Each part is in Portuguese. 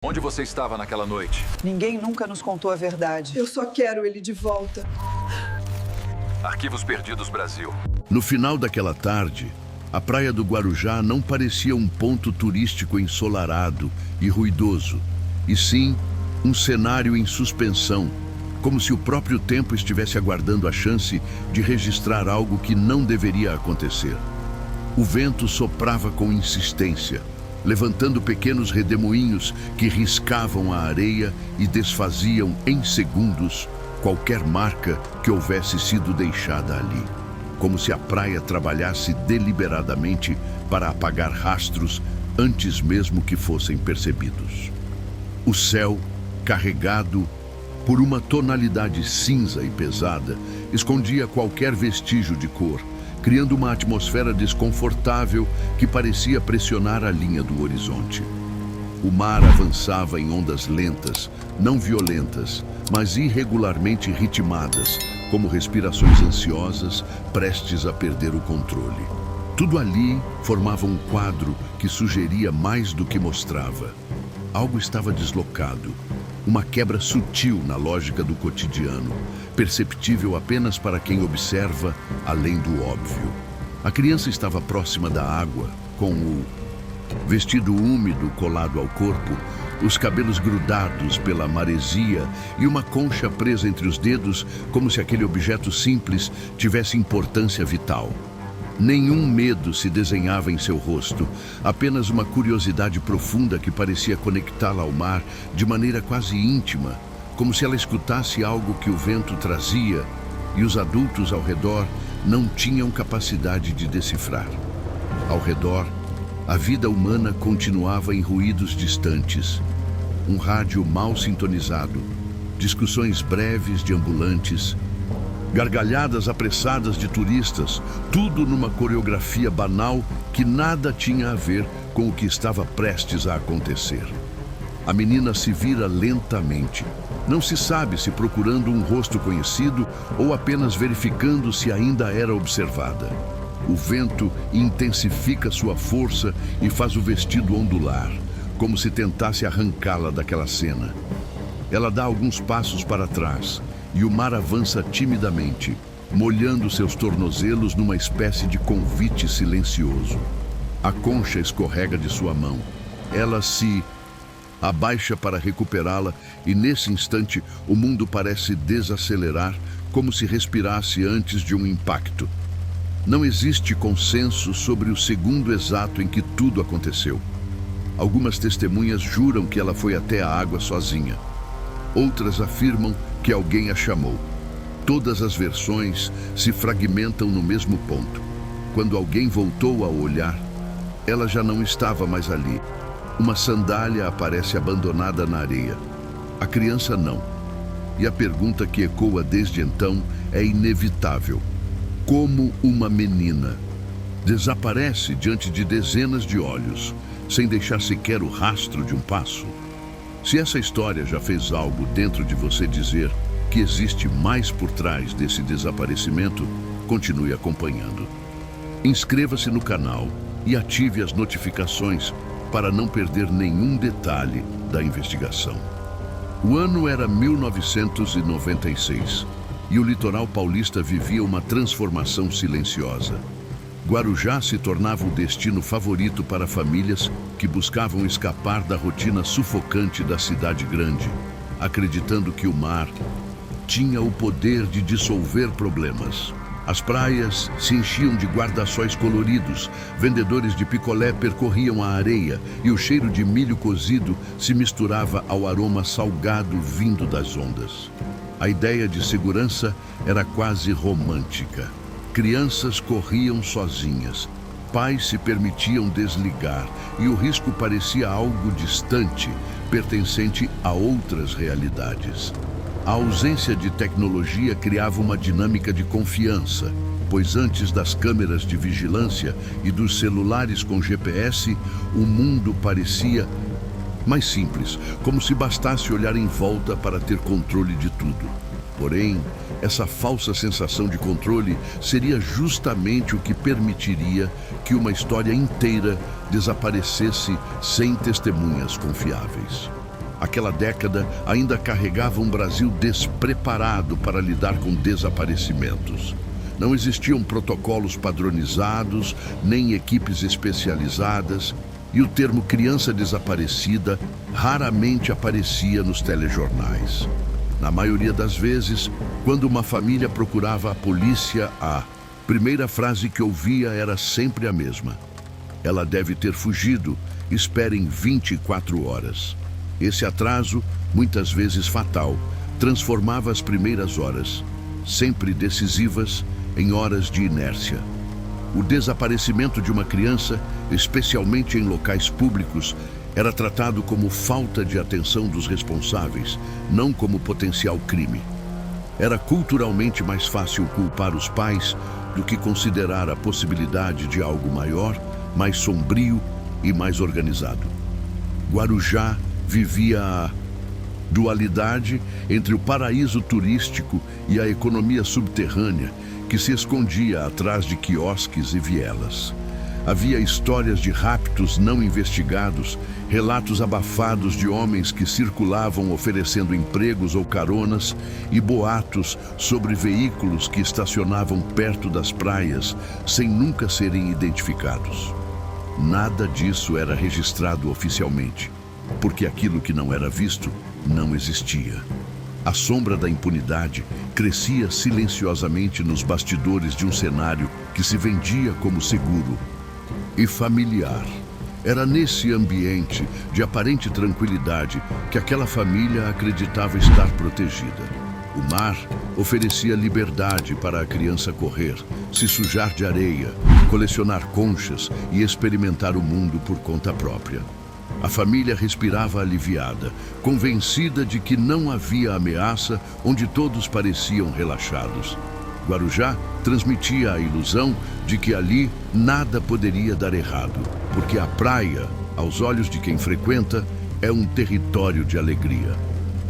Onde você estava naquela noite? Ninguém nunca nos contou a verdade. Eu só quero ele de volta. Arquivos Perdidos Brasil. No final daquela tarde, a praia do Guarujá não parecia um ponto turístico ensolarado e ruidoso, e sim um cenário em suspensão, como se o próprio tempo estivesse aguardando a chance de registrar algo que não deveria acontecer. O vento soprava com insistência, levantando pequenos redemoinhos que riscavam a areia e desfaziam em segundos qualquer marca que houvesse sido deixada ali, como se a praia trabalhasse deliberadamente para apagar rastros antes mesmo que fossem percebidos. O céu, carregado por uma tonalidade cinza e pesada, escondia qualquer vestígio de cor, criando uma atmosfera desconfortável que parecia pressionar a linha do horizonte. O mar avançava em ondas lentas, não violentas, mas irregularmente ritmadas, como respirações ansiosas, prestes a perder o controle. Tudo ali formava um quadro que sugeria mais do que mostrava. Algo estava deslocado, uma quebra sutil na lógica do cotidiano, perceptível apenas para quem observa além do óbvio. A criança estava próxima da água, com o vestido úmido colado ao corpo, os cabelos grudados pela maresia e uma concha presa entre os dedos, como se aquele objeto simples tivesse importância vital. Nenhum medo se desenhava em seu rosto, apenas uma curiosidade profunda que parecia conectá-la ao mar de maneira quase íntima, como se ela escutasse algo que o vento trazia e os adultos ao redor não tinham capacidade de decifrar. Ao redor, a vida humana continuava em ruídos distantes. Um rádio mal sintonizado, discussões breves de ambulantes, gargalhadas apressadas de turistas, tudo numa coreografia banal que nada tinha a ver com o que estava prestes a acontecer. A menina se vira lentamente. Não se sabe se procurando um rosto conhecido ou apenas verificando se ainda era observada. O vento intensifica sua força e faz o vestido ondular, como se tentasse arrancá-la daquela cena. Ela dá alguns passos para trás e o mar avança timidamente, molhando seus tornozelos numa espécie de convite silencioso. A concha escorrega de sua mão. Ela se abaixa para recuperá-la e, nesse instante, o mundo parece desacelerar, como se respirasse antes de um impacto. Não existe consenso sobre o segundo exato em que tudo aconteceu. Algumas testemunhas juram que ela foi até a água sozinha. Outras afirmam que alguém a chamou. Todas as versões se fragmentam no mesmo ponto. Quando alguém voltou a olhar, ela já não estava mais ali. Uma sandália aparece abandonada na areia. A criança não. E a pergunta que ecoa desde então é inevitável. Como uma menina desaparece diante de dezenas de olhos, sem deixar sequer o rastro de um passo? Se essa história já fez algo dentro de você dizer que existe mais por trás desse desaparecimento, continue acompanhando. Inscreva-se no canal e ative as notificações para não perder nenhum detalhe da investigação. O ano era 1996 e o litoral paulista vivia uma transformação silenciosa. Guarujá se tornava o destino favorito para famílias que buscavam escapar da rotina sufocante da cidade grande, acreditando que o mar tinha o poder de dissolver problemas. As praias se enchiam de guarda-sóis coloridos, vendedores de picolé percorriam a areia e o cheiro de milho cozido se misturava ao aroma salgado vindo das ondas. A ideia de segurança era quase romântica. Crianças corriam sozinhas, pais se permitiam desligar e o risco parecia algo distante, pertencente a outras realidades. A ausência de tecnologia criava uma dinâmica de confiança, pois antes das câmeras de vigilância e dos celulares com GPS, o mundo parecia mais simples, como se bastasse olhar em volta para ter controle de tudo. Porém, essa falsa sensação de controle seria justamente o que permitiria que uma história inteira desaparecesse sem testemunhas confiáveis. Aquela década ainda carregava um Brasil despreparado para lidar com desaparecimentos. Não existiam protocolos padronizados, nem equipes especializadas, e o termo criança desaparecida raramente aparecia nos telejornais. Na maioria das vezes, quando uma família procurava a polícia, a primeira frase que ouvia era sempre a mesma: ela deve ter fugido, esperem 24 horas. Esse atraso, muitas vezes fatal, transformava as primeiras horas, sempre decisivas, em horas de inércia. O desaparecimento de uma criança, especialmente em locais públicos, era tratado como falta de atenção dos responsáveis, não como potencial crime. Era culturalmente mais fácil culpar os pais do que considerar a possibilidade de algo maior, mais sombrio e mais organizado. Guarujá vivia a dualidade entre o paraíso turístico e a economia subterrânea que se escondia atrás de quiosques e vielas. Havia histórias de raptos não investigados, relatos abafados de homens que circulavam oferecendo empregos ou caronas e boatos sobre veículos que estacionavam perto das praias sem nunca serem identificados. Nada disso era registrado oficialmente, porque aquilo que não era visto não existia. A sombra da impunidade crescia silenciosamente nos bastidores de um cenário que se vendia como seguro e familiar. Era nesse ambiente de aparente tranquilidade que aquela família acreditava estar protegida. O mar oferecia liberdade para a criança correr, se sujar de areia, colecionar conchas e experimentar o mundo por conta própria. A família respirava aliviada, convencida de que não havia ameaça onde todos pareciam relaxados. Guarujá transmitia a ilusão de que ali nada poderia dar errado, porque a praia, aos olhos de quem frequenta, é um território de alegria.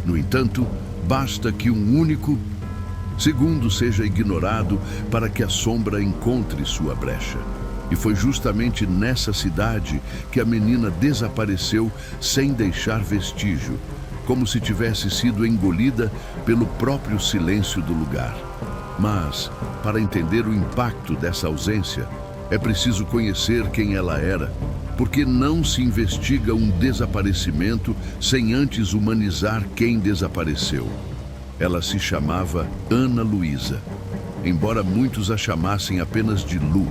No entanto, basta que um único segundo seja ignorado para que a sombra encontre sua brecha. E foi justamente nessa cidade que a menina desapareceu sem deixar vestígio, como se tivesse sido engolida pelo próprio silêncio do lugar. Mas, para entender o impacto dessa ausência, é preciso conhecer quem ela era, porque não se investiga um desaparecimento sem antes humanizar quem desapareceu. Ela se chamava Ana Luísa, embora muitos a chamassem apenas de Lu.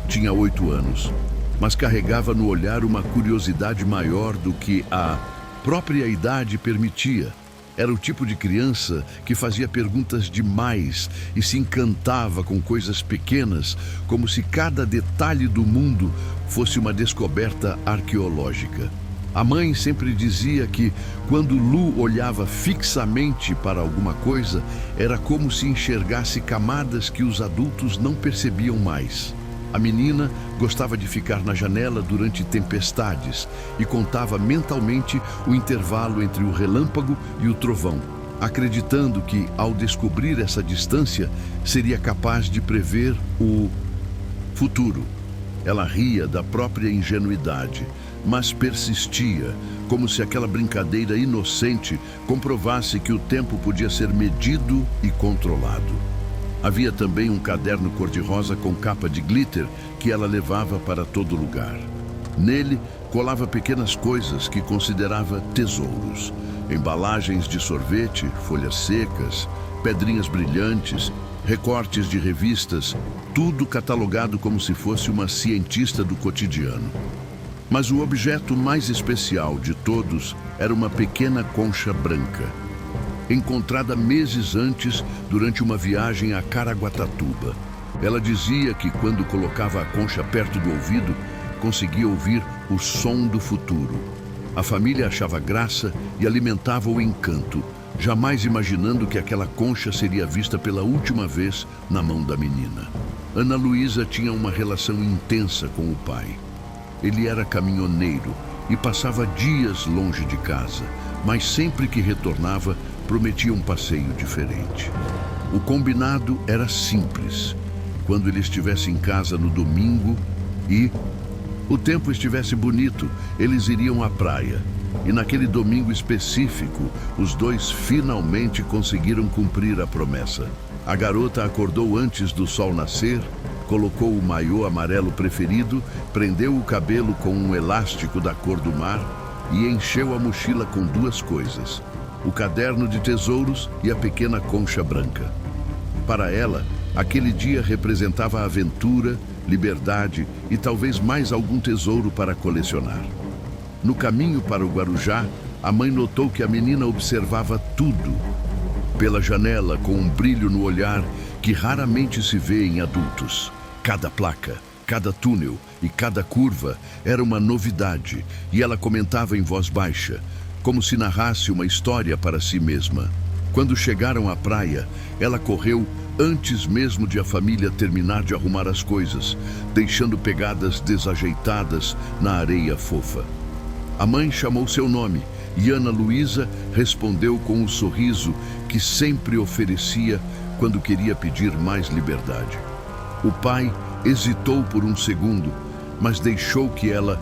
Tinha 8 anos, mas carregava no olhar uma curiosidade maior do que a própria idade permitia. Era o tipo de criança que fazia perguntas demais e se encantava com coisas pequenas, como se cada detalhe do mundo fosse uma descoberta arqueológica. A mãe sempre dizia que, quando Lu olhava fixamente para alguma coisa, era como se enxergasse camadas que os adultos não percebiam mais. A menina gostava de ficar na janela durante tempestades e contava mentalmente o intervalo entre o relâmpago e o trovão, acreditando que, ao descobrir essa distância, seria capaz de prever o futuro. Ela ria da própria ingenuidade, mas persistia, como se aquela brincadeira inocente comprovasse que o tempo podia ser medido e controlado. Havia também um caderno cor-de-rosa com capa de glitter que ela levava para todo lugar. Nele, colava pequenas coisas que considerava tesouros. Embalagens de sorvete, folhas secas, pedrinhas brilhantes, recortes de revistas, tudo catalogado como se fosse uma cientista do cotidiano. Mas o objeto mais especial de todos era uma pequena concha branca, encontrada meses antes durante uma viagem a Caraguatatuba. Ela dizia que, quando colocava a concha perto do ouvido, conseguia ouvir o som do futuro. A família achava graça e alimentava o encanto, jamais imaginando que aquela concha seria vista pela última vez na mão da menina. Ana Luísa tinha uma relação intensa com o pai. Ele era caminhoneiro e passava dias longe de casa, mas sempre que retornava, prometia um passeio diferente. O combinado era simples. Quando ele estivesse em casa no domingo e o tempo estivesse bonito, eles iriam à praia, E naquele domingo específico, os dois finalmente conseguiram cumprir a promessa. A garota acordou antes do sol nascer, colocou o maiô amarelo preferido, prendeu o cabelo com um elástico da cor do mar e encheu a mochila com duas coisas: o caderno de tesouros e a pequena concha branca. Para ela, aquele dia representava aventura, liberdade e talvez mais algum tesouro para colecionar. No caminho para o Guarujá, a mãe notou que a menina observava tudo. Pela janela, com um brilho no olhar que raramente se vê em adultos. Cada placa, cada túnel e cada curva era uma novidade, e ela comentava em voz baixa, como se narrasse uma história para si mesma. Quando chegaram à praia, ela correu antes mesmo de a família terminar de arrumar as coisas, deixando pegadas desajeitadas na areia fofa. A mãe chamou seu nome e Ana Luísa respondeu com o sorriso que sempre oferecia quando queria pedir mais liberdade. O pai hesitou por um segundo, mas deixou que ela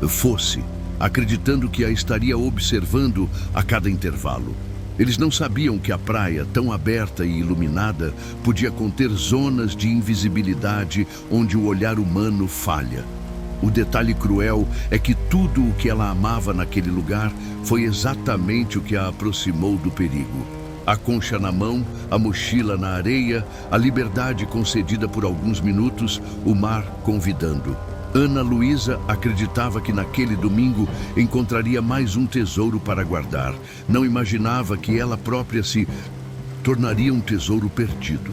fosse, acreditando que a estaria observando a cada intervalo. Eles não sabiam que a praia, tão aberta e iluminada, podia conter zonas de invisibilidade onde o olhar humano falha. O detalhe cruel é que tudo o que ela amava naquele lugar foi exatamente o que a aproximou do perigo. A concha na mão, a mochila na areia, a liberdade concedida por alguns minutos, o mar convidando. Ana Luísa acreditava que naquele domingo encontraria mais um tesouro para guardar. Não imaginava que ela própria se tornaria um tesouro perdido.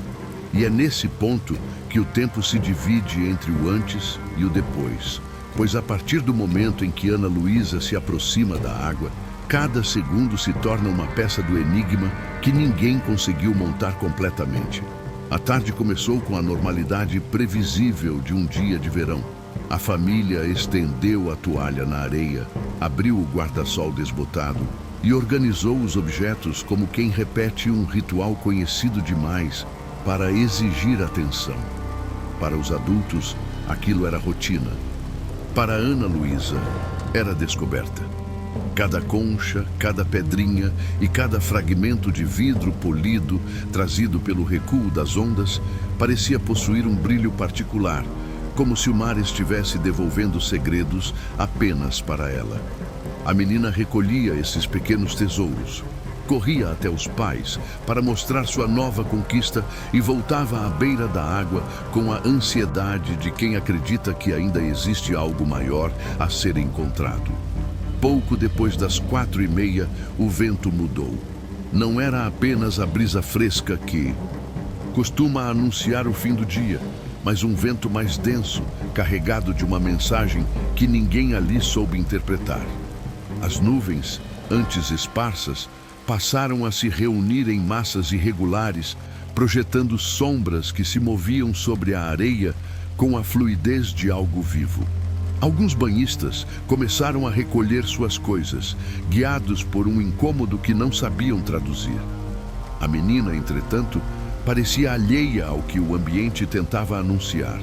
E é nesse ponto que o tempo se divide entre o antes e o depois. Pois a partir do momento em que Ana Luísa se aproxima da água, cada segundo se torna uma peça do enigma que ninguém conseguiu montar completamente. A tarde começou com a normalidade previsível de um dia de verão. A família estendeu a toalha na areia, abriu o guarda-sol desbotado e organizou os objetos como quem repete um ritual conhecido demais para exigir atenção. Para os adultos, aquilo era rotina. Para Ana Luísa, era descoberta. Cada concha, cada pedrinha e cada fragmento de vidro polido, trazido pelo recuo das ondas, parecia possuir um brilho particular, como se o mar estivesse devolvendo segredos apenas para ela. A menina recolhia esses pequenos tesouros, corria até os pais para mostrar sua nova conquista e voltava à beira da água com a ansiedade de quem acredita que ainda existe algo maior a ser encontrado. Pouco depois das 4:30, o vento mudou. Não era apenas a brisa fresca que costuma anunciar o fim do dia, mas um vento mais denso, carregado de uma mensagem que ninguém ali soube interpretar. As nuvens, antes esparsas, passaram a se reunir em massas irregulares, projetando sombras que se moviam sobre a areia com a fluidez de algo vivo. Alguns banhistas começaram a recolher suas coisas, guiados por um incômodo que não sabiam traduzir. A menina, entretanto, parecia alheia ao que o ambiente tentava anunciar,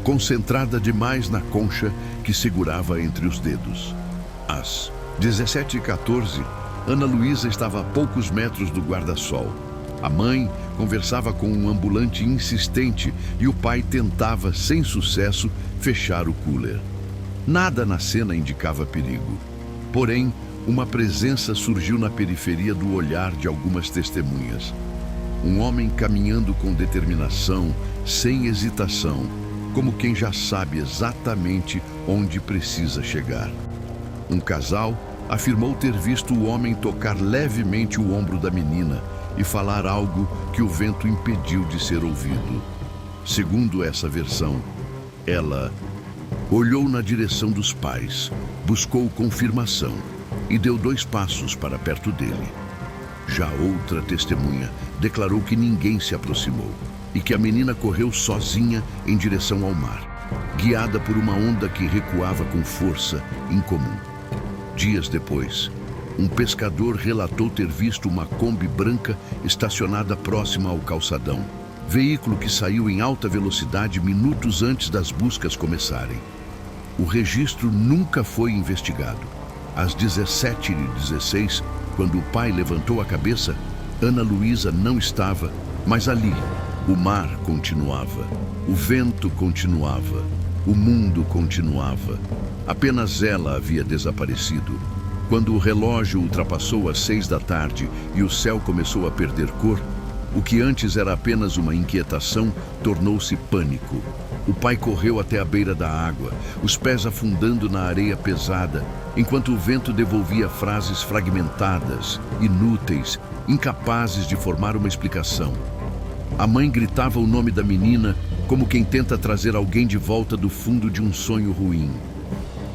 concentrada demais na concha que segurava entre os dedos. Às 17h14, Ana Luísa estava a poucos metros do guarda-sol. A mãe conversava com um ambulante insistente e o pai tentava, sem sucesso, fechar o cooler. Nada na cena indicava perigo. Porém, uma presença surgiu na periferia do olhar de algumas testemunhas. Um homem caminhando com determinação, sem hesitação, como quem já sabe exatamente onde precisa chegar. Um casal afirmou ter visto o homem tocar levemente o ombro da menina e falar algo que o vento impediu de ser ouvido. Segundo essa versão, ela olhou na direção dos pais, buscou confirmação e deu 2 passos para perto dele. Já outra testemunha declarou que ninguém se aproximou e que a menina correu sozinha em direção ao mar, guiada por uma onda que recuava com força incomum. Dias depois, um pescador relatou ter visto uma Kombi branca estacionada próxima ao calçadão, veículo que saiu em alta velocidade minutos antes das buscas começarem. O registro nunca foi investigado, Às 17h16, quando o pai levantou a cabeça, Ana Luísa não estava, mas ali, o mar continuava, o vento continuava, o mundo continuava. Apenas ela havia desaparecido. Quando o relógio ultrapassou as 6 da tarde e o céu começou a perder cor, o que antes era apenas uma inquietação tornou-se pânico. O pai correu até a beira da água, os pés afundando na areia pesada, enquanto o vento devolvia frases fragmentadas, inúteis, incapazes de formar uma explicação. A mãe gritava o nome da menina como quem tenta trazer alguém de volta do fundo de um sonho ruim.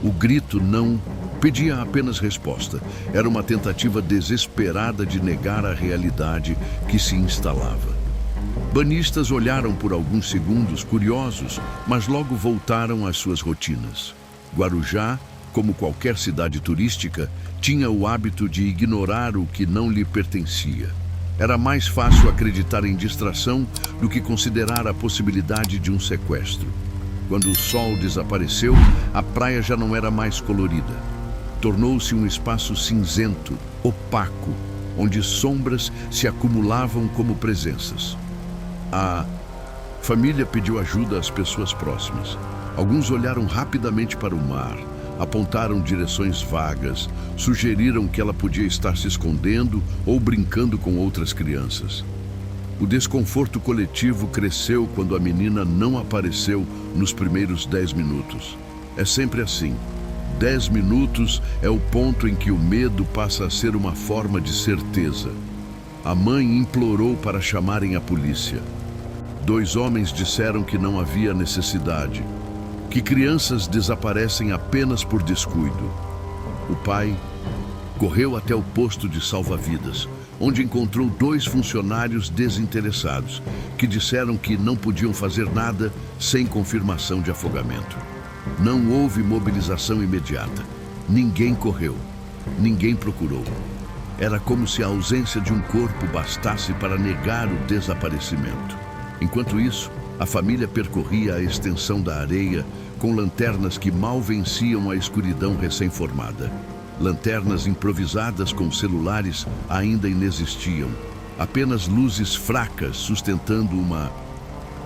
O grito não pedia apenas resposta. Era uma tentativa desesperada de negar a realidade que se instalava. Banistas olharam por alguns segundos, curiosos, mas logo voltaram às suas rotinas. Guarujá, como qualquer cidade turística, tinha o hábito de ignorar o que não lhe pertencia. Era mais fácil acreditar em distração do que considerar a possibilidade de um sequestro. Quando o sol desapareceu, a praia já não era mais colorida. Tornou-se um espaço cinzento, opaco, onde sombras se acumulavam como presenças. A família pediu ajuda às pessoas próximas. Alguns olharam rapidamente para o mar, apontaram direções vagas, sugeriram que ela podia estar se escondendo ou brincando com outras crianças. O desconforto coletivo cresceu quando a menina não apareceu nos primeiros 10 minutos. É sempre assim. 10 minutos é o ponto em que o medo passa a ser uma forma de certeza. A mãe implorou para chamarem a polícia. 2 homens disseram que não havia necessidade, que crianças desaparecem apenas por descuido. O pai correu até o posto de salva-vidas, onde encontrou 2 funcionários desinteressados, que disseram que não podiam fazer nada sem confirmação de afogamento. Não houve mobilização imediata. Ninguém correu. Ninguém procurou. Era como se a ausência de um corpo bastasse para negar o desaparecimento. Enquanto isso, a família percorria a extensão da areia com lanternas que mal venciam a escuridão recém-formada. Lanternas improvisadas com celulares ainda inexistiam. Apenas luzes fracas sustentando uma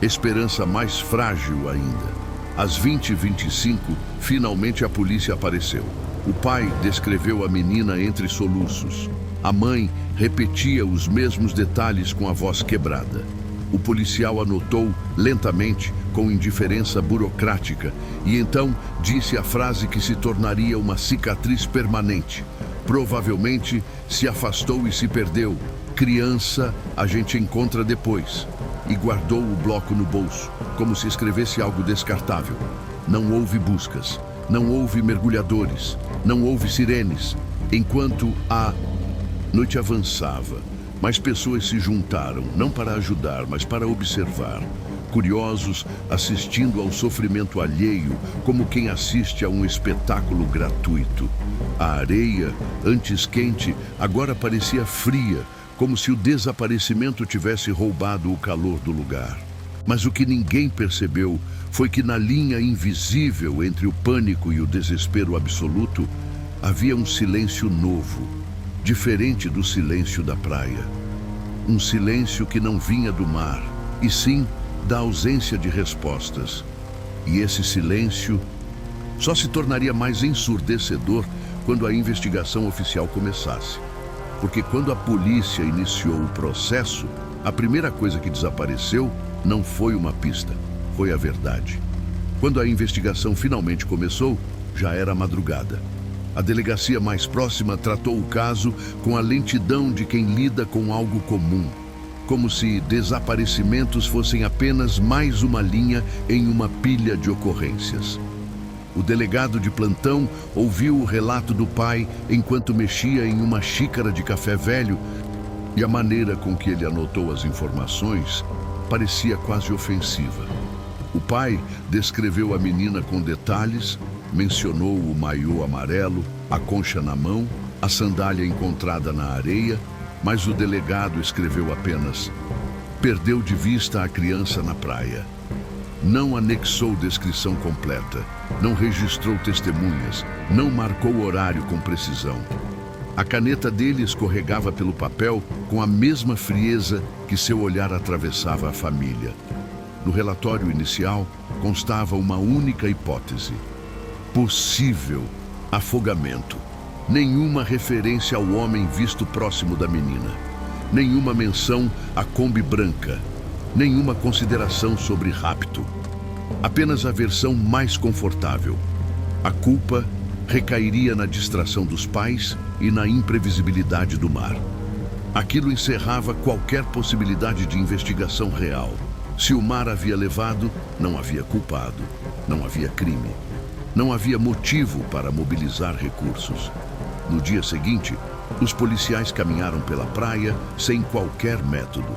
esperança mais frágil ainda. Às 20h25, finalmente a polícia apareceu. O pai descreveu a menina entre soluços. A mãe repetia os mesmos detalhes com a voz quebrada. O policial anotou lentamente, com indiferença burocrática, e então disse a frase que se tornaria uma cicatriz permanente. Provavelmente se afastou e se perdeu. Criança, a gente encontra depois. E guardou o bloco no bolso, como se escrevesse algo descartável. Não houve buscas, não houve mergulhadores, não houve sirenes. Enquanto a noite avançava, mais pessoas se juntaram, não para ajudar, mas para observar. Curiosos, assistindo ao sofrimento alheio, como quem assiste a um espetáculo gratuito. A areia, antes quente, agora parecia fria, como se o desaparecimento tivesse roubado o calor do lugar. Mas o que ninguém percebeu foi que na linha invisível entre o pânico e o desespero absoluto, havia um silêncio novo, diferente do silêncio da praia. Um silêncio que não vinha do mar, e sim da ausência de respostas. E esse silêncio só se tornaria mais ensurdecedor quando a investigação oficial começasse. Porque quando a polícia iniciou o processo, a primeira coisa que desapareceu não foi uma pista, foi a verdade. Quando a investigação finalmente começou, já era madrugada. A delegacia mais próxima tratou o caso com a lentidão de quem lida com algo comum, como se desaparecimentos fossem apenas mais uma linha em uma pilha de ocorrências. O delegado de plantão ouviu o relato do pai enquanto mexia em uma xícara de café velho, e a maneira com que ele anotou as informações parecia quase ofensiva. O pai descreveu a menina com detalhes, mencionou o maiô amarelo, a concha na mão, a sandália encontrada na areia, mas o delegado escreveu apenas: perdeu de vista a criança na praia. Não anexou descrição completa. não registrou testemunhas, não marcou o horário com precisão. A caneta dele escorregava pelo papel com a mesma frieza que seu olhar atravessava a família. No relatório inicial, constava uma única hipótese: possível afogamento. Nenhuma referência ao homem visto próximo da menina. Nenhuma menção à Kombi branca. Nenhuma consideração sobre rapto. Apenas a versão mais confortável. A culpa recairia na distração dos pais e na imprevisibilidade do mar. Aquilo encerrava qualquer possibilidade de investigação real. Se o mar havia levado, não havia culpado, não havia crime. Não havia motivo para mobilizar recursos. No dia seguinte, os policiais caminharam pela praia sem qualquer método,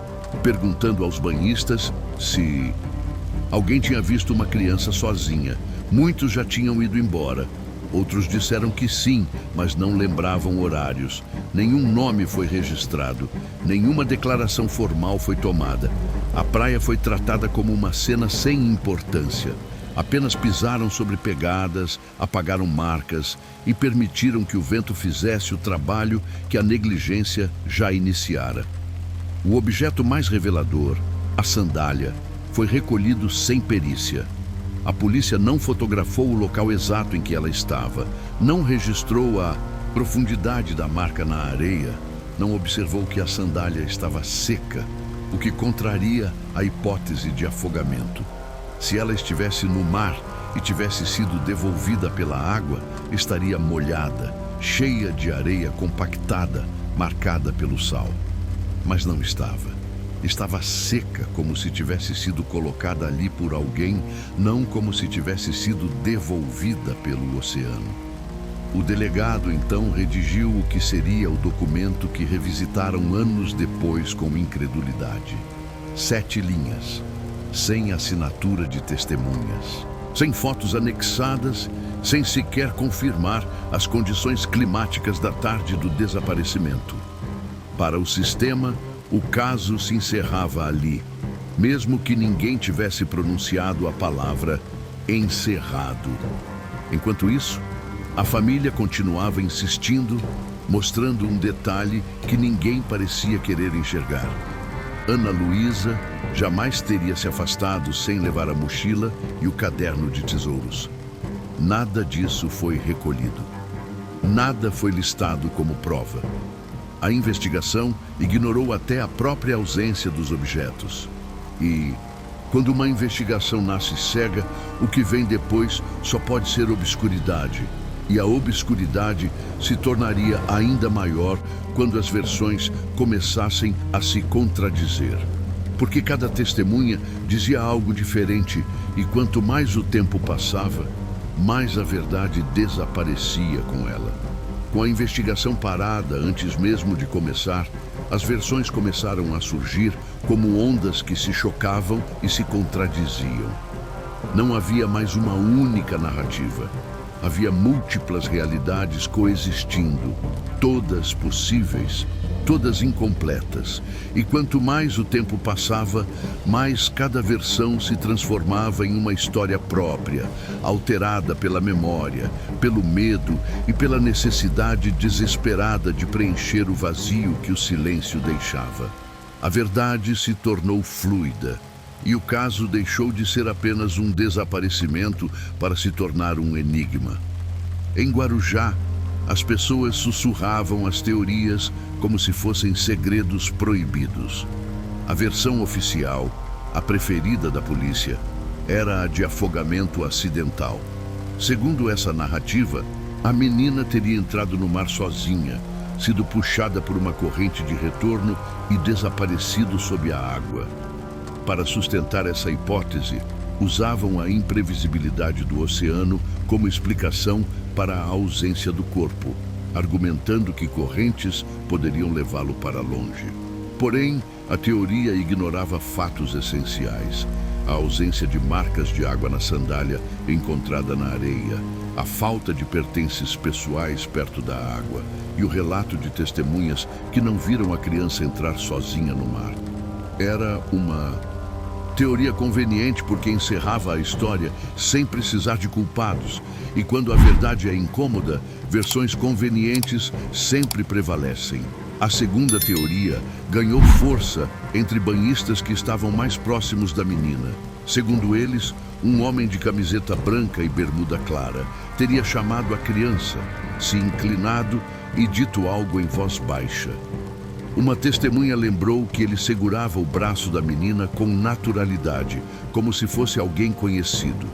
perguntando aos banhistas se alguém tinha visto uma criança sozinha. Muitos já tinham ido embora. Outros disseram que sim, mas não lembravam horários. Nenhum nome foi registrado. Nenhuma declaração formal foi tomada. A praia foi tratada como uma cena sem importância. Apenas pisaram sobre pegadas, apagaram marcas e permitiram que o vento fizesse o trabalho que a negligência já iniciara. O objeto mais revelador, a sandália, foi recolhido sem perícia. A polícia não fotografou o local exato em que ela estava, não registrou a profundidade da marca na areia, não observou que a sandália estava seca, o que contraria a hipótese de afogamento. Se ela estivesse no mar e tivesse sido devolvida pela água, estaria molhada, cheia de areia compactada, marcada pelo sal. Mas não estava. Estava seca, como se tivesse sido colocada ali por alguém, não como se tivesse sido devolvida pelo oceano. O delegado então redigiu o que seria o documento que revisitaram anos depois com incredulidade. 7 linhas, sem assinatura de testemunhas, sem fotos anexadas, sem sequer confirmar as condições climáticas da tarde do desaparecimento. Para o sistema, o caso se encerrava ali, mesmo que ninguém tivesse pronunciado a palavra encerrado. Enquanto isso, a família continuava insistindo, mostrando um detalhe que ninguém parecia querer enxergar. Ana Luísa jamais teria se afastado sem levar a mochila e o caderno de tesouros. Nada disso foi recolhido. Nada foi listado como prova. A investigação ignorou até a própria ausência dos objetos. E, quando uma investigação nasce cega, o que vem depois só pode ser obscuridade. E a obscuridade se tornaria ainda maior quando as versões começassem a se contradizer. Porque cada testemunha dizia algo diferente e quanto mais o tempo passava, mais a verdade desaparecia com ela. Com a investigação parada antes mesmo de começar, as versões começaram a surgir como ondas que se chocavam e se contradiziam. Não havia mais uma única narrativa. Havia múltiplas realidades coexistindo, todas possíveis, todas incompletas. E quanto mais o tempo passava, mais cada versão se transformava em uma história própria, alterada pela memória, pelo medo e pela necessidade desesperada de preencher o vazio que o silêncio deixava. A verdade se tornou fluida. E o caso deixou de ser apenas um desaparecimento para se tornar um enigma. Em Guarujá, as pessoas sussurravam as teorias como se fossem segredos proibidos. A versão oficial, a preferida da polícia, era a de afogamento acidental. Segundo essa narrativa, a menina teria entrado no mar sozinha, sido puxada por uma corrente de retorno e desaparecido sob a água. Para sustentar essa hipótese, usavam a imprevisibilidade do oceano como explicação para a ausência do corpo, argumentando que correntes poderiam levá-lo para longe. Porém, a teoria ignorava fatos essenciais: a ausência de marcas de água na sandália encontrada na areia, a falta de pertences pessoais perto da água e o relato de testemunhas que não viram a criança entrar sozinha no mar. Era uma Teoria conveniente porque encerrava a história sem precisar de culpados. E quando a verdade é incômoda, versões convenientes sempre prevalecem. A segunda teoria ganhou força entre banhistas que estavam mais próximos da menina. Segundo eles, um homem de camiseta branca e bermuda clara teria chamado a criança, se inclinado e dito algo em voz baixa. Uma testemunha lembrou que ele segurava o braço da menina com naturalidade, como se fosse alguém conhecido.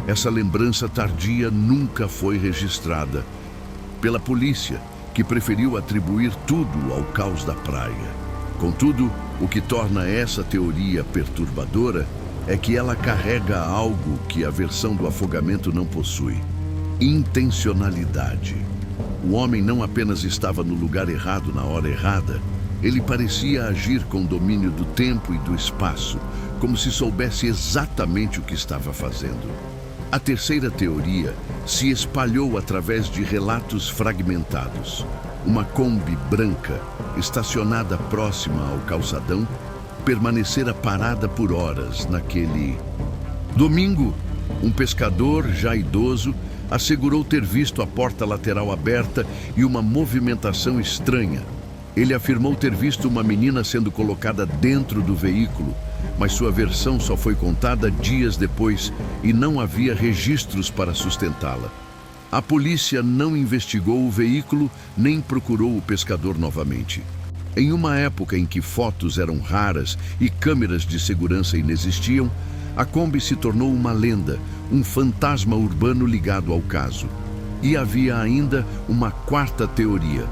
Essa lembrança tardia nunca foi registrada pela polícia, que preferiu atribuir tudo ao caos da praia. Contudo, o que torna essa teoria perturbadora é que ela carrega algo que a versão do afogamento não possui: intencionalidade. O homem não apenas estava no lugar errado na hora errada, ele parecia agir com domínio do tempo e do espaço, como se soubesse exatamente o que estava fazendo. A terceira teoria se espalhou através de relatos fragmentados. Uma Kombi branca, estacionada próxima ao calçadão, permanecera parada por horas naquele domingo. Um pescador, já idoso, assegurou ter visto a porta lateral aberta e uma movimentação estranha. Ele afirmou ter visto uma menina sendo colocada dentro do veículo, mas sua versão só foi contada dias depois e não havia registros para sustentá-la. A polícia não investigou o veículo nem procurou o pescador novamente. Em uma época em que fotos eram raras e câmeras de segurança inexistiam, a Kombi se tornou uma lenda, um fantasma urbano ligado ao caso. E havia ainda uma quarta teoria,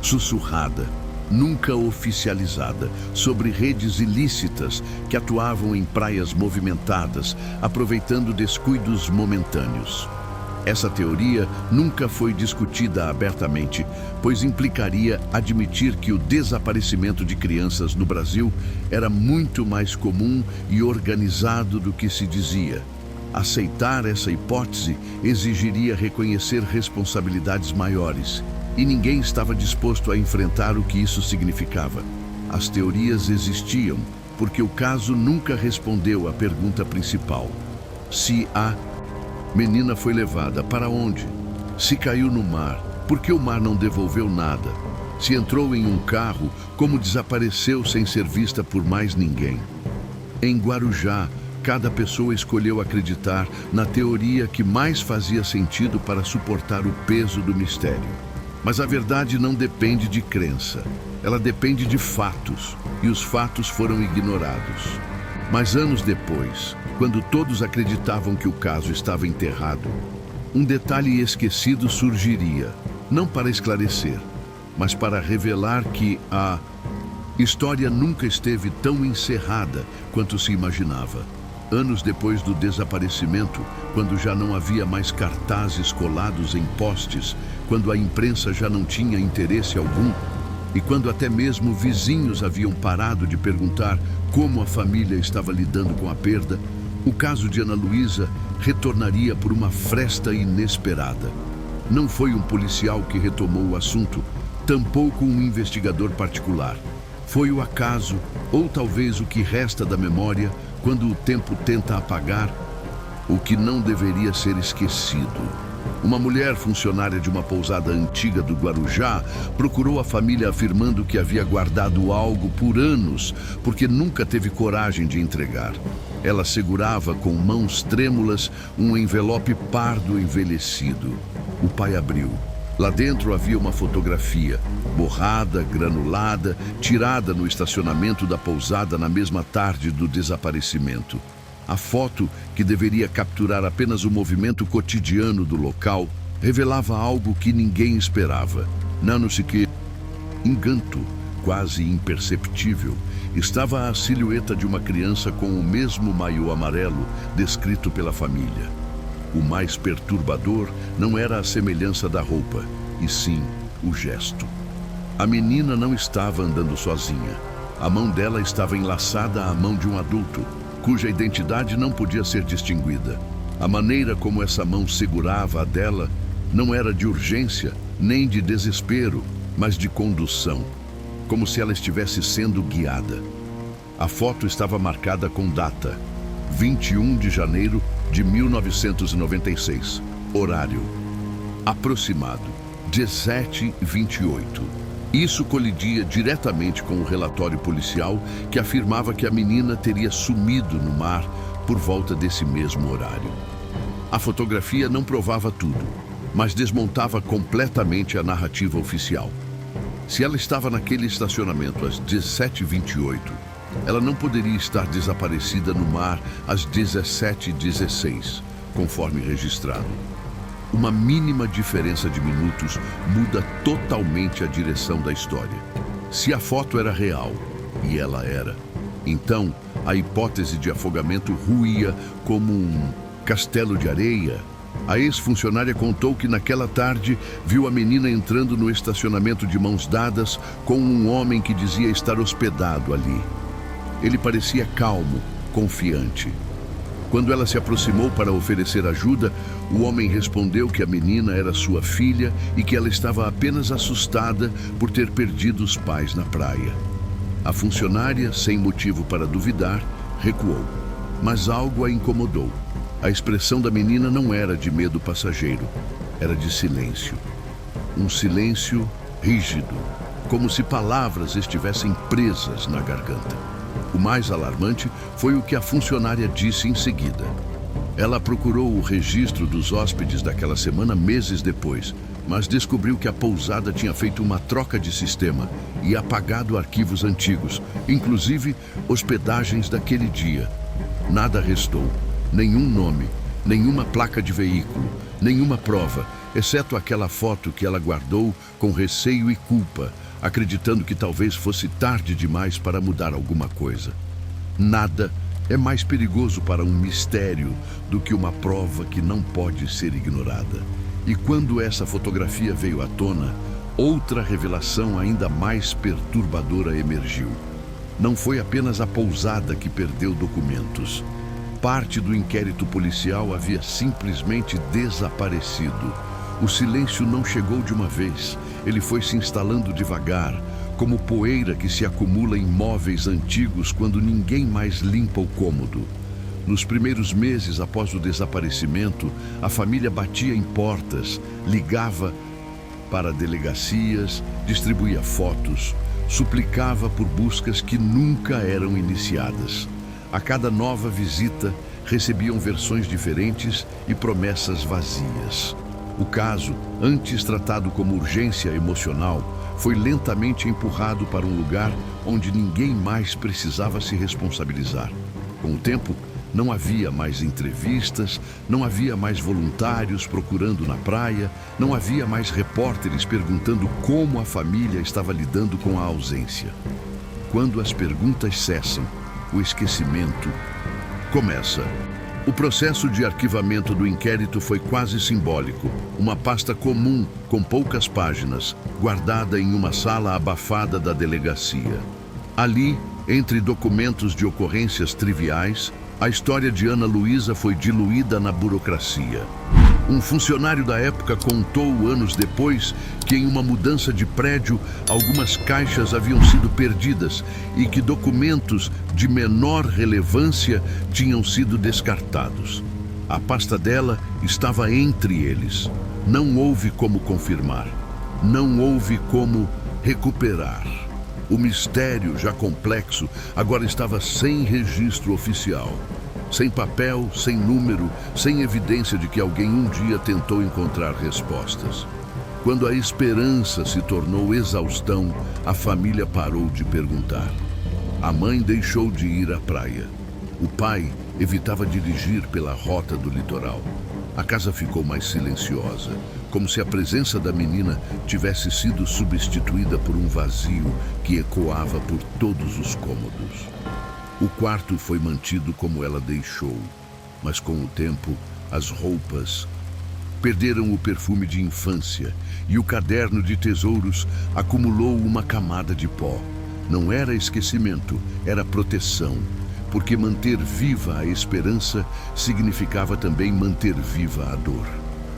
sussurrada, nunca oficializada, sobre redes ilícitas que atuavam em praias movimentadas, aproveitando descuidos momentâneos. Essa teoria nunca foi discutida abertamente, pois implicaria admitir que o desaparecimento de crianças no Brasil era muito mais comum e organizado do que se dizia. Aceitar essa hipótese exigiria reconhecer responsabilidades maiores, e ninguém estava disposto a enfrentar o que isso significava. As teorias existiam porque o caso nunca respondeu à pergunta principal: se a menina foi levada, para onde? Se caiu no mar, por que o mar não devolveu nada? Se entrou em um carro, como desapareceu sem ser vista por mais ninguém? Em Guarujá, cada pessoa escolheu acreditar na teoria que mais fazia sentido para suportar o peso do mistério. Mas a verdade não depende de crença, ela depende de fatos, e os fatos foram ignorados. Mas anos depois, quando todos acreditavam que o caso estava enterrado, um detalhe esquecido surgiria, não para esclarecer, mas para revelar que a história nunca esteve tão encerrada quanto se imaginava. Anos depois do desaparecimento, quando já não havia mais cartazes colados em postes, quando a imprensa já não tinha interesse algum, e quando até mesmo vizinhos haviam parado de perguntar como a família estava lidando com a perda, o caso de Ana Luísa retornaria por uma fresta inesperada. Não foi um policial que retomou o assunto, tampouco um investigador particular. Foi o acaso, ou talvez o que resta da memória, quando o tempo tenta apagar o que não deveria ser esquecido. Uma mulher funcionária de uma pousada antiga do Guarujá procurou a família afirmando que havia guardado algo por anos, porque nunca teve coragem de entregar. Ela segurava com mãos trêmulas um envelope pardo envelhecido. O pai abriu. Lá dentro havia uma fotografia, borrada, granulada, tirada no estacionamento da pousada na mesma tarde do desaparecimento. A foto, que deveria capturar apenas o movimento cotidiano do local, revelava algo que ninguém esperava. Nano-se que, encanto, quase imperceptível, estava a silhueta de uma criança com o mesmo maiô amarelo descrito pela família. O mais perturbador não era a semelhança da roupa, e sim o gesto. A menina não estava andando sozinha. A mão dela estava enlaçada à mão de um adulto, cuja identidade não podia ser distinguida. A maneira como essa mão segurava a dela não era de urgência, nem de desespero, mas de condução, como se ela estivesse sendo guiada. A foto estava marcada com data: 21 de janeiro de 1996. Horário aproximado: 17h28. Isso colidia diretamente com o relatório policial que afirmava que a menina teria sumido no mar por volta desse mesmo horário. A fotografia não provava tudo, mas desmontava completamente a narrativa oficial. Se ela estava naquele estacionamento às 17h28, ela não poderia estar desaparecida no mar às 17h16, conforme registrado. Uma mínima diferença de minutos muda totalmente a direção da história. Se a foto era real, e ela era, então a hipótese de afogamento ruía como um castelo de areia. A ex-funcionária contou que naquela tarde viu a menina entrando no estacionamento de mãos dadas com um homem que dizia estar hospedado ali. Ele parecia calmo, confiante. Quando ela se aproximou para oferecer ajuda, o homem respondeu que a menina era sua filha e que ela estava apenas assustada por ter perdido os pais na praia. A funcionária, sem motivo para duvidar, recuou, mas algo a incomodou. A expressão da menina não era de medo passageiro, era de silêncio. Um silêncio rígido, como se palavras estivessem presas na garganta. O mais alarmante foi o que a funcionária disse em seguida. Ela procurou o registro dos hóspedes daquela semana meses depois, mas descobriu que a pousada tinha feito uma troca de sistema e apagado arquivos antigos, inclusive hospedagens daquele dia. Nada restou, nenhum nome, nenhuma placa de veículo, nenhuma prova, exceto aquela foto que ela guardou com receio e culpa, acreditando que talvez fosse tarde demais para mudar alguma coisa. Nada é mais perigoso para um mistério do que uma prova que não pode ser ignorada. E quando essa fotografia veio à tona, outra revelação ainda mais perturbadora emergiu. Não foi apenas a pousada que perdeu documentos. Parte do inquérito policial havia simplesmente desaparecido. O silêncio não chegou de uma vez. Ele foi se instalando devagar, como poeira que se acumula em móveis antigos quando ninguém mais limpa o cômodo. Nos primeiros meses após o desaparecimento, a família batia em portas, ligava para delegacias, distribuía fotos, suplicava por buscas que nunca eram iniciadas. A cada nova visita, recebiam versões diferentes e promessas vazias. O caso, antes tratado como urgência emocional, foi lentamente empurrado para um lugar onde ninguém mais precisava se responsabilizar. Com o tempo, não havia mais entrevistas, não havia mais voluntários procurando na praia, não havia mais repórteres perguntando como a família estava lidando com a ausência. Quando as perguntas cessam, o esquecimento começa. O processo de arquivamento do inquérito foi quase simbólico. Uma pasta comum, com poucas páginas, guardada em uma sala abafada da delegacia. Ali, entre documentos de ocorrências triviais, a história de Ana Luísa foi diluída na burocracia. Um funcionário da época contou anos depois que em uma mudança de prédio, algumas caixas haviam sido perdidas e que documentos de menor relevância tinham sido descartados. A pasta dela estava entre eles. Não houve como confirmar. Não houve como recuperar. O mistério, já complexo, agora estava sem registro oficial. Sem papel, sem número, sem evidência de que alguém um dia tentou encontrar respostas. Quando a esperança se tornou exaustão, a família parou de perguntar. A mãe deixou de ir à praia. O pai evitava dirigir pela rota do litoral. A casa ficou mais silenciosa, como se a presença da menina tivesse sido substituída por um vazio que ecoava por todos os cômodos. O quarto foi mantido como ela deixou, mas com o tempo, as roupas perderam o perfume de infância e o caderno de tesouros acumulou uma camada de pó. Não era esquecimento, era proteção, porque manter viva a esperança significava também manter viva a dor.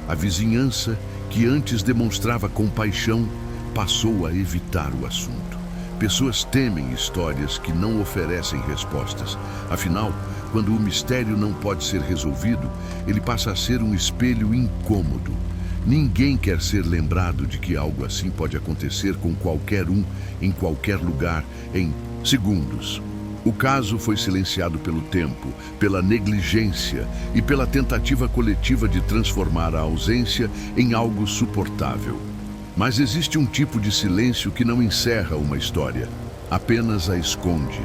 A vizinhança, que antes demonstrava compaixão, passou a evitar o assunto. Pessoas temem histórias que não oferecem respostas. Afinal, quando o mistério não pode ser resolvido, ele passa a ser um espelho incômodo. Ninguém quer ser lembrado de que algo assim pode acontecer com qualquer um, em qualquer lugar, em segundos. O caso foi silenciado pelo tempo, pela negligência e pela tentativa coletiva de transformar a ausência em algo suportável. Mas existe um tipo de silêncio que não encerra uma história, apenas a esconde.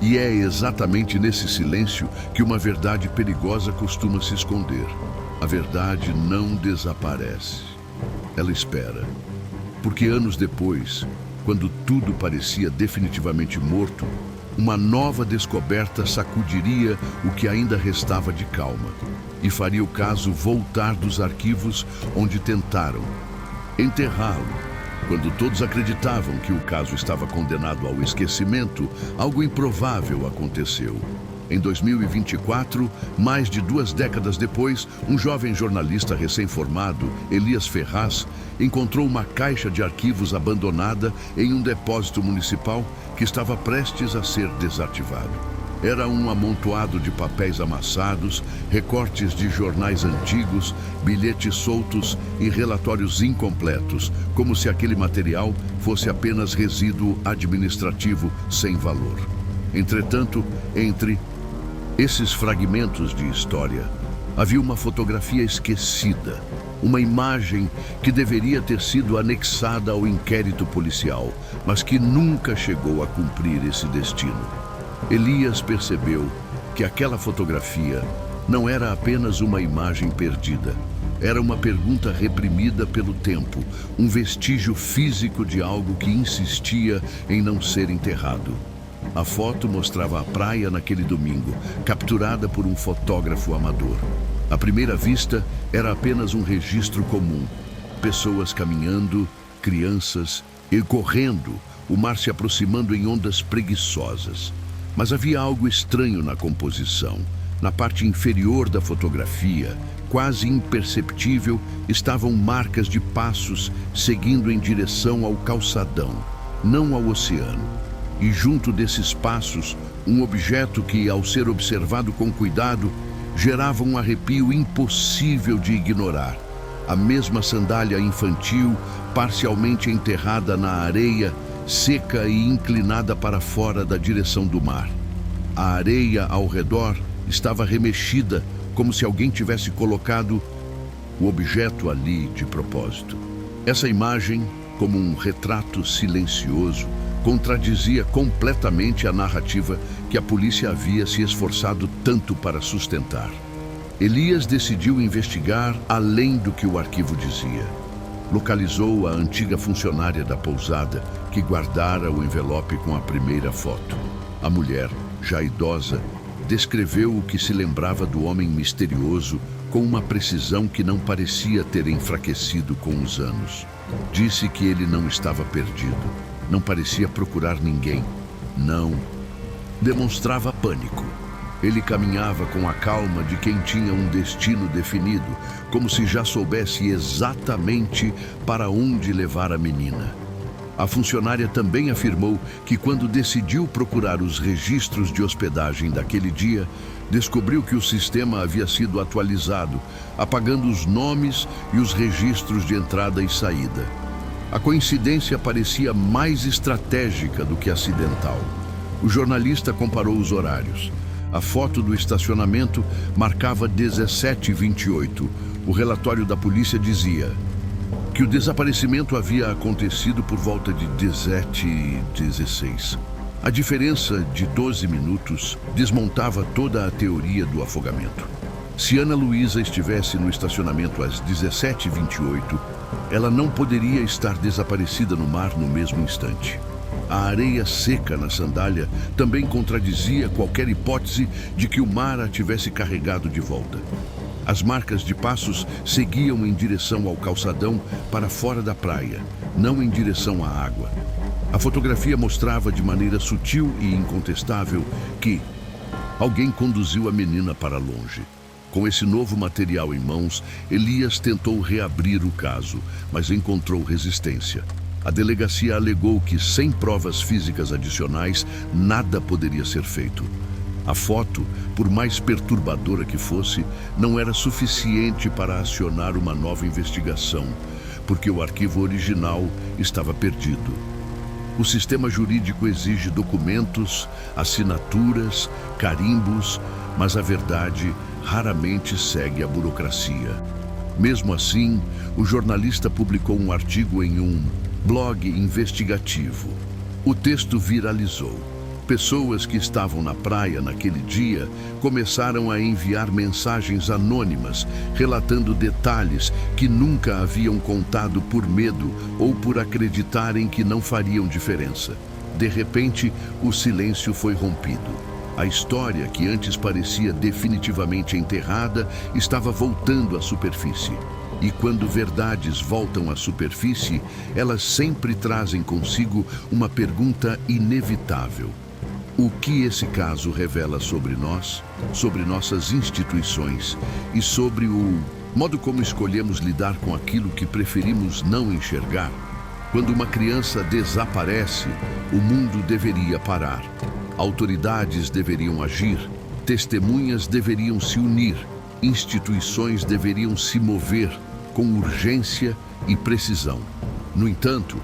E é exatamente nesse silêncio que uma verdade perigosa costuma se esconder. A verdade não desaparece. Ela espera. Porque anos depois, quando tudo parecia definitivamente morto, uma nova descoberta sacudiria o que ainda restava de calma e faria o caso voltar dos arquivos onde tentaram enterrá-lo. Quando todos acreditavam que o caso estava condenado ao esquecimento, algo improvável aconteceu. Em 2024, mais de 2 décadas depois, um jovem jornalista recém-formado, Elias Ferraz, encontrou uma caixa de arquivos abandonada em um depósito municipal que estava prestes a ser desativado. Era um amontoado de papéis amassados, recortes de jornais antigos, bilhetes soltos e relatórios incompletos, como se aquele material fosse apenas resíduo administrativo sem valor. Entretanto, entre esses fragmentos de história, havia uma fotografia esquecida, uma imagem que deveria ter sido anexada ao inquérito policial, mas que nunca chegou a cumprir esse destino. Elias percebeu que aquela fotografia não era apenas uma imagem perdida. Era uma pergunta reprimida pelo tempo, um vestígio físico de algo que insistia em não ser enterrado. A foto mostrava a praia naquele domingo, capturada por um fotógrafo amador. À primeira vista, era apenas um registro comum. Pessoas caminhando, crianças e correndo, o mar se aproximando em ondas preguiçosas. Mas havia algo estranho na composição. Na parte inferior da fotografia, quase imperceptível, estavam marcas de passos seguindo em direção ao calçadão, não ao oceano. E junto desses passos, um objeto que, ao ser observado com cuidado, gerava um arrepio impossível de ignorar. A mesma sandália infantil, parcialmente enterrada na areia, seca e inclinada para fora da direção do mar. A areia ao redor estava remexida, como se alguém tivesse colocado o objeto ali de propósito. Essa imagem, como um retrato silencioso, contradizia completamente a narrativa que a polícia havia se esforçado tanto para sustentar. Elias decidiu investigar além do que o arquivo dizia. Localizou a antiga funcionária da pousada que guardara o envelope com a primeira foto. A mulher, já idosa, descreveu o que se lembrava do homem misterioso com uma precisão que não parecia ter enfraquecido com os anos. Disse que ele não estava perdido, não parecia procurar ninguém, não. Demonstrava pânico. Ele caminhava com a calma de quem tinha um destino definido, como se já soubesse exatamente para onde levar a menina. A funcionária também afirmou que quando decidiu procurar os registros de hospedagem daquele dia, descobriu que o sistema havia sido atualizado, apagando os nomes e os registros de entrada e saída. A coincidência parecia mais estratégica do que acidental. O jornalista comparou os horários. A foto do estacionamento marcava 17h28. O relatório da polícia dizia que o desaparecimento havia acontecido por volta de 17h16. A diferença de 12 minutos desmontava toda a teoria do afogamento. Se Ana Luísa estivesse no estacionamento às 17h28, ela não poderia estar desaparecida no mar no mesmo instante. A areia seca na sandália também contradizia qualquer hipótese de que o mar a tivesse carregado de volta. As marcas de passos seguiam em direção ao calçadão para fora da praia, não em direção à água. A fotografia mostrava de maneira sutil e incontestável que alguém conduziu a menina para longe. Com esse novo material em mãos, Elias tentou reabrir o caso, mas encontrou resistência. A delegacia alegou que, sem provas físicas adicionais, nada poderia ser feito. A foto, por mais perturbadora que fosse, não era suficiente para acionar uma nova investigação, porque o arquivo original estava perdido. O sistema jurídico exige documentos, assinaturas, carimbos, mas a verdade raramente segue a burocracia. Mesmo assim, o jornalista publicou um artigo em um blog investigativo. O texto viralizou. Pessoas que estavam na praia naquele dia começaram a enviar mensagens anônimas, relatando detalhes que nunca haviam contado por medo ou por acreditarem que não fariam diferença. De repente, o silêncio foi rompido. A história, que antes parecia definitivamente enterrada, estava voltando à superfície. E quando verdades voltam à superfície, elas sempre trazem consigo uma pergunta inevitável. O que esse caso revela sobre nós, sobre nossas instituições e sobre o modo como escolhemos lidar com aquilo que preferimos não enxergar? Quando uma criança desaparece, o mundo deveria parar. Autoridades deveriam agir, testemunhas deveriam se unir, instituições deveriam se mover com urgência e precisão. No entanto,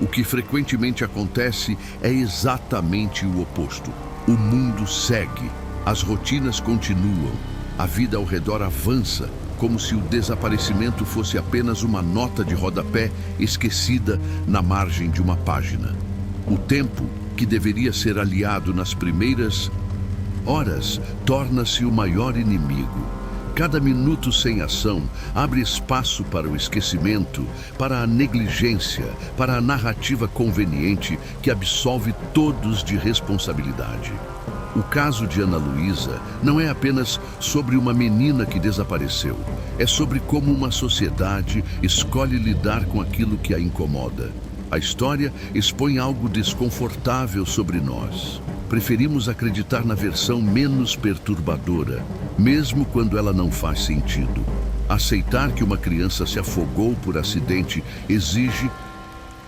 o que frequentemente acontece é exatamente o oposto. O mundo segue, as rotinas continuam, a vida ao redor avança, como se o desaparecimento fosse apenas uma nota de rodapé esquecida na margem de uma página. O tempo, que deveria ser aliado nas primeiras horas, torna-se o maior inimigo. Cada minuto sem ação abre espaço para o esquecimento, para a negligência, para a narrativa conveniente que absolve todos de responsabilidade. O caso de Ana Luísa não é apenas sobre uma menina que desapareceu. É sobre como uma sociedade escolhe lidar com aquilo que a incomoda. A história expõe algo desconfortável sobre nós. Preferimos acreditar na versão menos perturbadora, mesmo quando ela não faz sentido. Aceitar que uma criança se afogou por acidente exige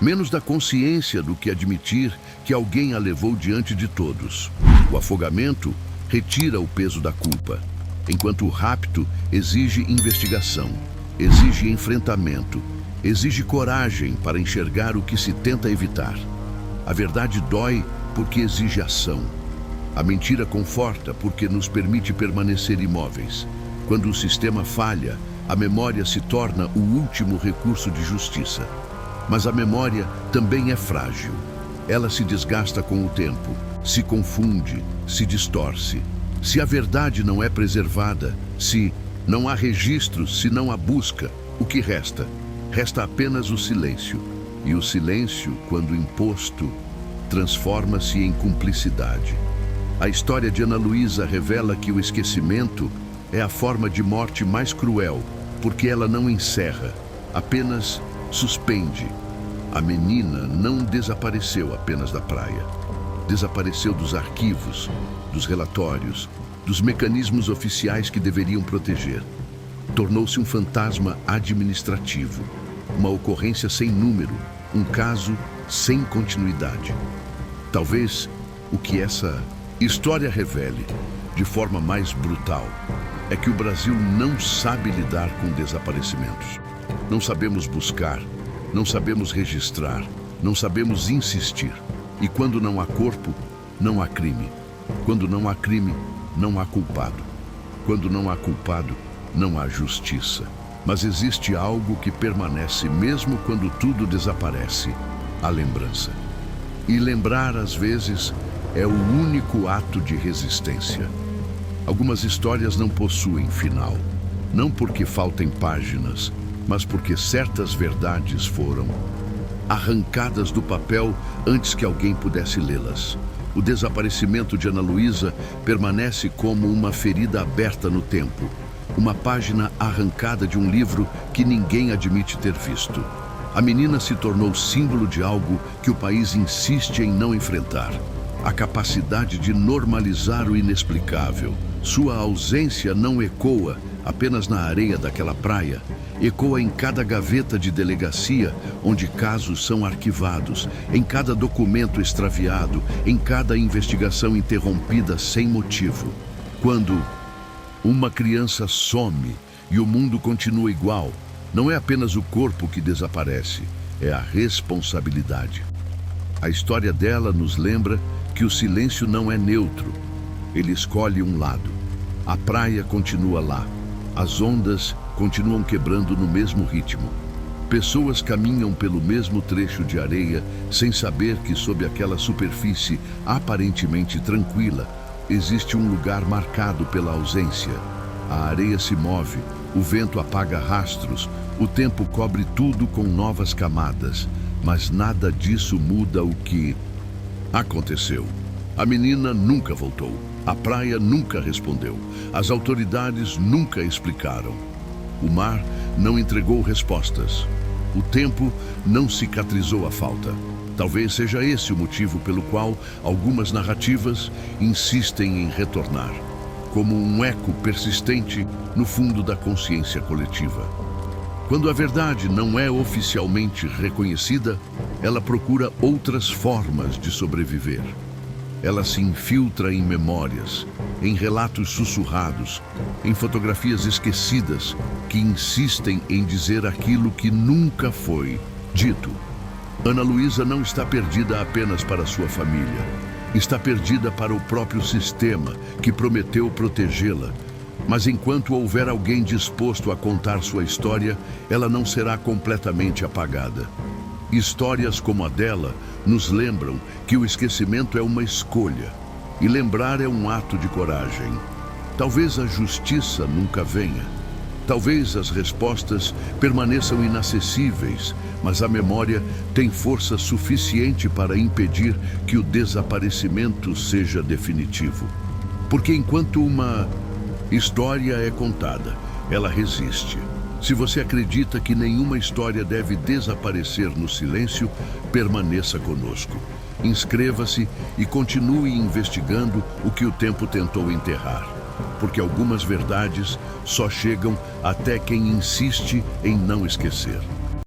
menos da consciência do que admitir que alguém a levou diante de todos. O afogamento retira o peso da culpa, enquanto o rapto exige investigação, exige enfrentamento, exige coragem para enxergar o que se tenta evitar. A verdade dói porque exige ação. A mentira conforta porque nos permite permanecer imóveis. Quando o sistema falha, a memória se torna o último recurso de justiça. Mas a memória também é frágil. Ela se desgasta com o tempo, se confunde, se distorce. Se a verdade não é preservada, se não há registros, se não há busca, o que resta? Resta apenas o silêncio. E o silêncio, quando imposto, transforma-se em cumplicidade. A história de Ana Luísa revela que o esquecimento é a forma de morte mais cruel, porque ela não encerra, apenas suspende. A menina não desapareceu apenas da praia. Desapareceu dos arquivos, dos relatórios, dos mecanismos oficiais que deveriam proteger. Tornou-se um fantasma administrativo, uma ocorrência sem número, um caso sem continuidade. Talvez o que essa história revele, de forma mais brutal, é que o Brasil não sabe lidar com desaparecimentos. Não sabemos buscar, não sabemos registrar, não sabemos insistir. E quando não há corpo, não há crime. Quando não há crime, não há culpado. Quando não há culpado, não há justiça. Mas existe algo que permanece mesmo quando tudo desaparece: a lembrança. E lembrar, às vezes, é o único ato de resistência. Algumas histórias não possuem final, não porque faltem páginas, mas porque certas verdades foram arrancadas do papel antes que alguém pudesse lê-las. O desaparecimento de Ana Luísa permanece como uma ferida aberta no tempo, uma página arrancada de um livro que ninguém admite ter visto. A menina se tornou símbolo de algo que o país insiste em não enfrentar: a capacidade de normalizar o inexplicável. Sua ausência não ecoa, apenas na areia daquela praia, ecoa em cada gaveta de delegacia onde casos são arquivados, em cada documento extraviado, em cada investigação interrompida sem motivo. Quando uma criança some e o mundo continua igual, não é apenas o corpo que desaparece, é a responsabilidade. A história dela nos lembra que o silêncio não é neutro. Ele escolhe um lado. A praia continua lá. As ondas continuam quebrando no mesmo ritmo. Pessoas caminham pelo mesmo trecho de areia sem saber que sob aquela superfície aparentemente tranquila existe um lugar marcado pela ausência. A areia se move, o vento apaga rastros, o tempo cobre tudo com novas camadas, mas nada disso muda o que aconteceu. A menina nunca voltou. A praia nunca respondeu. As autoridades nunca explicaram. O mar não entregou respostas. O tempo não cicatrizou a falta. Talvez seja esse o motivo pelo qual algumas narrativas insistem em retornar, como um eco persistente no fundo da consciência coletiva. Quando a verdade não é oficialmente reconhecida, ela procura outras formas de sobreviver. Ela se infiltra em memórias, em relatos sussurrados, em fotografias esquecidas que insistem em dizer aquilo que nunca foi dito. Ana Luísa não está perdida apenas para sua família. Está perdida para o próprio sistema que prometeu protegê-la. Mas enquanto houver alguém disposto a contar sua história, ela não será completamente apagada. Histórias como a dela nos lembram que o esquecimento é uma escolha e lembrar é um ato de coragem. Talvez a justiça nunca venha. Talvez as respostas permaneçam inacessíveis, mas a memória tem força suficiente para impedir que o desaparecimento seja definitivo. Porque enquanto uma história é contada, ela resiste. Se você acredita que nenhuma história deve desaparecer no silêncio, permaneça conosco. Inscreva-se e continue investigando o que o tempo tentou enterrar. Porque algumas verdades só chegam até quem insiste em não esquecer.